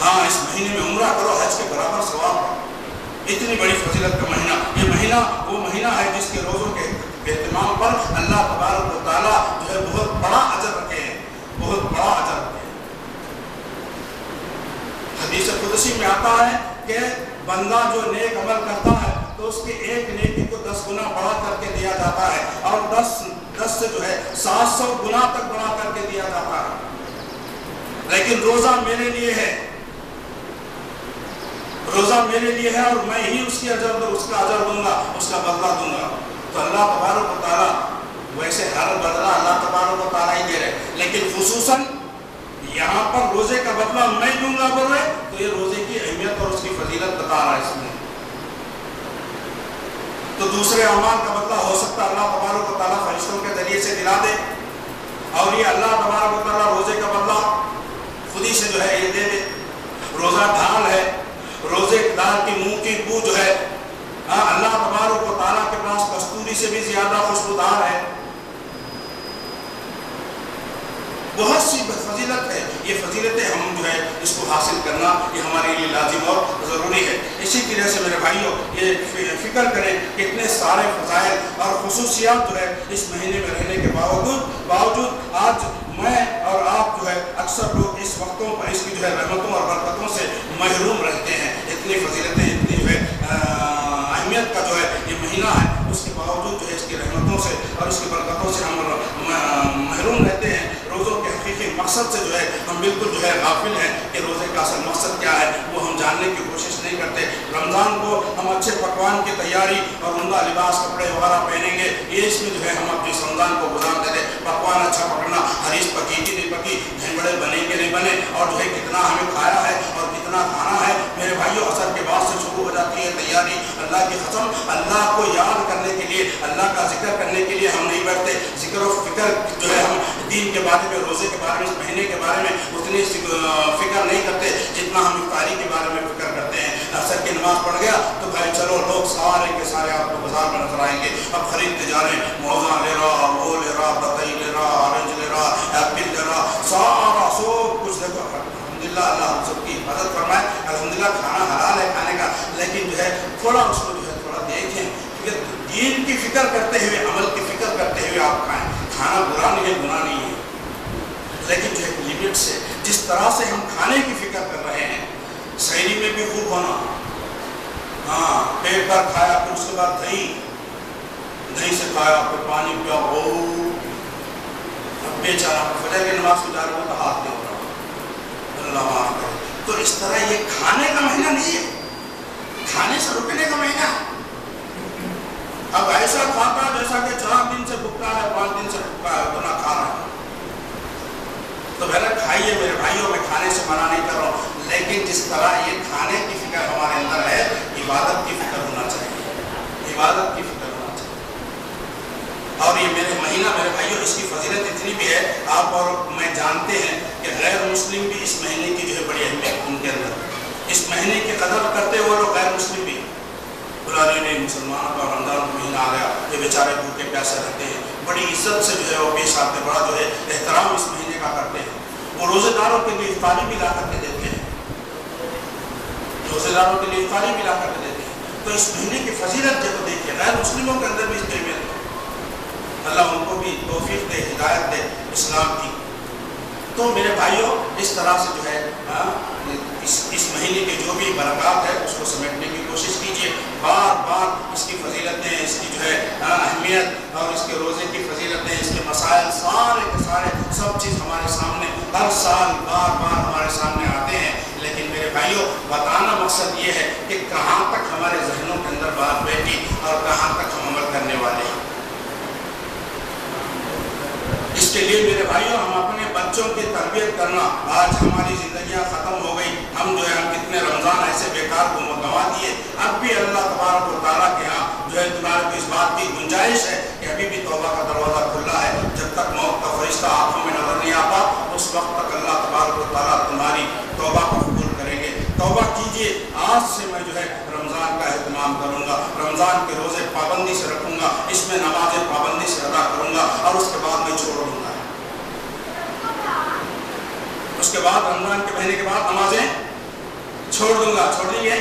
ہاں اس مہینے میں عمرہ کرو، حج کے برابر ثواب۔ اتنی بڑی فضیلت کا مہینہ، یہ مہینہ وہ مہینہ ہے جس کے روزوں کے اہتمام پر اللہ تبارک و تعالیٰ جو ہے بہت بڑا اجر رکھے ہیں، بہت بڑا اجر رکھے ہیں۔ حدیث قدسی میں آتا ہے کہ بندہ جو نیک عمل کرتا ہے تو اس کی ایک نیکی کو 10 گنا بڑھا کر کے دیا جاتا ہے، اور 10 سے جو ہے 700 گنا تک بڑھا کر کے دیا جاتا ہے۔ لیکن روزہ میرے لیے ہے، روزہ میرے لیے ہے، اور میں ہی اس کا اجر دوں گا، اس کا بدلہ دوں گا۔ تو اللہ تبارک و تعالیٰ ویسے ہر بدلہ اللہ تبارک و تعالیٰ ہی دے رہے، لیکن خصوصاً یہاں پر روزے کا بدلہ میں دوں گا بول رہے، تو یہ روزے کی اہمیت اور اس کی فضیلت بتا رہا ہے اس میں۔ تو دوسرے اعمال کا بدلہ ہو سکتا ہے اللہ تبارک و تعالیٰ فرشتوں کے ذریعے سے دلا دے، اور یہ اللہ تبارک و تعالیٰ روزے کا بدلہ خود ہی سے جو ہے یہ دے دے۔ روزہ ڈھال ہے، روزے دار کی منہ کی بو جو ہے اللہ تبارک و تعالیٰ کے پاس کستوری سے بھی زیادہ خوشبودار ہے۔ بہت سی فضیلت ہے، یہ فضیلتیں ہم جو ہے اس کو حاصل کرنا یہ ہمارے لیے لازم اور ضروری ہے۔ اسی طرح سے میرے بھائیوں یہ فکر کریں کہ اتنے سارے فضائل اور خصوصیات جو ہے اس مہینے میں رہنے کے باوجود آج میں اور آپ جو ہے اکثر لوگ اس وقتوں پر اس کی جو ہے رحمتوں اور برکتوں سے محروم رہتے ہیں۔ اتنی فضیلتیں، اتنی جو ہے اہمیت کا جو ہے یہ مہینہ ہے، اس کے باوجود جو ہے اس کی رحمتوں سے اور اس کی برکتوں سے ہم محروم رہتے ہیں۔ روزوں کے حقیقی مقصد سے جو ہے ہم بالکل جو ہے غافل ہیں کہ روزے کا اصل مقصد کیا ہے، وہ ہم جاننے کی کوشش نہیں کرتے۔ رمضان کو ہم اچھے پکوان کی تیاری اور عمدہ لباس کپڑے وغیرہ پہنیں گے، یہ اس میں جو ہے ہم اپنے رمضان کو گزار دیتے۔ پکوان اچھا پکڑنا، حریص پکی کی نہیں پکی، جھنگڑے بنے کہ نہیں بنے، اور جو ہے کتنا ہمیں کھایا ہے اور کتنا کھانا ہے۔ میرے بھائیوں اثر کے بعد سے شروع ہو جاتی ہے تیاری۔ اللہ کی قسم اللہ کو یاد کرنے کے لیے، اللہ کا ذکر کرنے کے لیے ہم نہیں بیٹھتے۔ ذکر و فکر جو ہے ہم دین کے بارے میں، روزے کے بارے میں، اس مہینے کے بارے میں اتنی فکر نہیں کرتے جتنا ہم افطاری کے بارے میں فکر کرتے ہیں۔ عصر کی نماز پڑھ گیا تو بھائی چلو لوگ سارے کے سارے آپ کو بازار میں نظر آئیں گے، اب خریدتے جا رہے ہیں، موزہ لے رہا، وہ لے رہا، بتائی لے رہا، آرنج لے رہا، ایپل لے رہا، سارا سب کچھ دیکھو۔ الحمدللہ اللہ ہم سب کی حفاظت فرمائے، الحمدللہ کھانا حلال ہے کھانے کا، لیکن جو ہے تھوڑا اس کو جو ہے تھوڑا دیکھیں، کیونکہ دین کی فکر کرتے ہوئے، عمل کی فکر کرتے ہوئے آپ کھائیں۔ کھانا برا نہیں ہے، گناہ نہیں ہے، لیکن جو ہے لمٹ سے، جس طرح سے ہم کھانے کی فکر کر رہے ہیں، سحری میں بھی خوب ہونا، ہاں پیٹ پر کھایا، پھر اس کے بعد دہی سے کھایا، پھر پانی پیا، اب بیچارہ فجر کی نماز کو جا رہا ہو تو ہاتھ نہیں ہو رہا، اللہ معاف کرے۔ تو اس طرح یہ کھانے کا مہینہ نہیں ہے، کھانے سے رکنے کا مہینہ ہے۔ اب ایسا کھاتا جیسا کہ 4 دن سے بھوکا ہے، 5 دن سے بھوکا ہے، اتنا کھا رہا ہے۔ تو بہرحال کھائیے میرے بھائیوں، میں کھانے سے منع نہیں کر رہا ہوں، لیکن جس طرح یہ کھانے کی فکر ہمارے اندر ہے، عبادت کی فکر ہونا چاہیے، عبادت کی فکر ہونا چاہیے۔ اور یہ میرے مہینہ میرے بھائیوں اس کی فضیلت اتنی بھی ہے، آپ اور میں جانتے ہیں کہ غیر مسلم بھی اس مہینے کی جو ہے بڑی اہمیت ان کے اندر، اس مہینے کی قدر کرتے ہوئے لوگ غیر مسلم بھی بلانے نہیں، مسلمانوں کا رمضان کا مہینہ آ گیا، یہ بیچارے بھوکے پیاسے رہتے ہیں، بڑی عزت سے جو ہے وہ پیش آتے، بڑا جو ہے احترام اس مہینے کا کرتے ہیں۔ وہ روزے داروں کے لیے افطاری بھی لا کر کے دیتے ہیں، روزے داروں کے لیے افطاری بھی لا کر کے دیتے ہیں۔ تو اس مہینے کی فضیلت جب دیکھیں، غیر مسلموں کے اندر بھی اس کی اہمیت ہے، اللہ ان کو بھی توفیق دے، ہدایت دے اسلام کی۔ تو میرے بھائیوں اس طرح سے جو ہے اس مہینے کے جو بھی برکات ہے اس کو سمیٹنے کی کوشش کیجیے، بار بار اس کی فضیلتیں، اس کی جو ہے اہمیت اور اس کے روزے کی فضیلتیں، اس کے مسائل سارے کے سارے سب چیز ہمارے سامنے ہر سال بار بار ہمارے سامنے آتے ہیں۔ لیکن میرے بھائیوں بتانا مقصد یہ ہے کہ کہاں تک ہمارے ذہنوں کے اندر بات بیٹھی اور کہاں تک ہم عمل کرنے والے ہیں۔ اس کے لیے میرے بھائیوں ہم اپنے بچوں کی تربیت کرنا، آج ہماری زندگیاں ختم ہو گئی، ہم جو ہے ہم کتنے رمضان ایسے بیکار کو گنوا دیے۔ اب بھی اللہ تبارک و تعالیٰ کے ہاں جو ہے تمہارے کو اس بات کی گنجائش ہے کہ ابھی بھی توبہ کا دروازہ کھلا ہے، جب تک موت کا فرشتہ آنکھوں میں نظر نہیں آتا اس وقت تک اللہ تبارک و تعالیٰ تمہاری توبہ کو قبول کریں گے۔ توبہ کیجیے، آج سے میں جو ہے رمضان کا اہتمام کروں گا، رمضان کے روزے پابندی سے رکھوں گا، اس میں نمازیں پابندی سے ادا کروں گا، اور اس کے بعد میں چھوڑ دوں گا۔ اس کے بعد رمضان کے مہینے کے بعد نمازیں چھوڑ دوں گا، چھوڑ دیں گے؟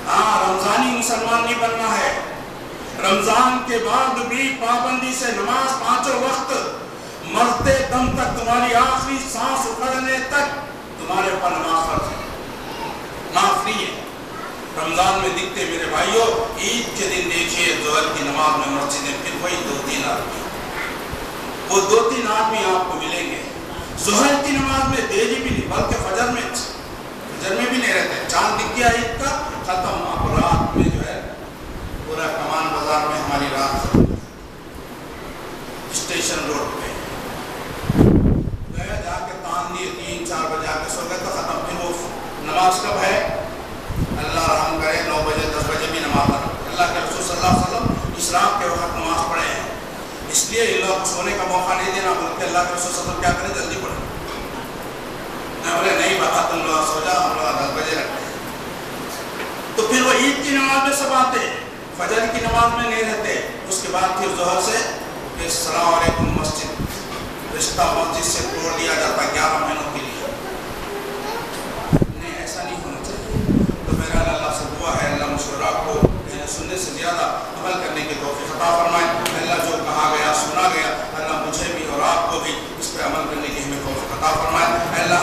ہاں، رمضانی مسلمان نہیں بننا ہے۔ رمضان کے بعد بھی پابندی سے نماز 5 وقت، مرتے دم تک، تمہاری آخری سانس اکھڑنے تک تمہارے اوپر نماز فرض ہے، نماز فری ہے۔ رمضان میں دکھتے میرے بھائیوں، عید کے دن دیکھیے ظہر کی نماز میں مسجد میں پھر وہی 2-3 آدمی، وہ 2-3 آدمی آپ کو ملیں گے۔ ظہر کی نماز میں دیری بھی نہیں، بلکہ فجر میں بھی نہیں رہتے۔ چاند دکھ گیا عید کا، ختم۔ اب رات میں جو ہے پورا کمان بازار میں ہماری رات اسٹیشن روڈ پہ گئے، جا کے تان دیے، 3-4 بجے آ کے سو گئے تو ختم۔ پھر وہ نماز کب ہے؟ اللہ رحم کرے 9 بجے 10 بجے بھی نماز پڑھے۔ اللہ کے رسول صلی اللہ علیہ وسلم اشراق کے وقت نماز پڑھے ہیں، اس لیے ان لوگوں کو سونے کا موقع نہیں دینا، بلکہ اللہ کے رسول صلی اللہ علیہ وسلم کیا کریں؟ جلدی پڑھیں۔ میں بولے نہیں بابا تم لوگ سو جاؤ، ہم لوگ 10 بجے رکھتے ہیں۔ تو پھر وہ عید کی نماز میں سب آتے، فجر کی نماز میں نہیں رہتے۔ اس کے بعد پھر ظہر سے السلام علیکم مسجد، رشتہ مسجد سے توڑ دیا جاتا 11 مہینوں کے لیے۔ نہیں، ایسا نہیں ہونا چاہیے۔ تو میرا اللہ سے دعا ہے، اللہ مشورہ کو سننے سے زیادہ عمل کرنے کی توفیق عطا فرمائے۔ اللہ جو کہا گیا سنا گیا، اللہ مجھے بھی اور آپ کو بھی اس پہ عمل کرنے کی ہمیں توفیق عطا فرمائے۔ اللہ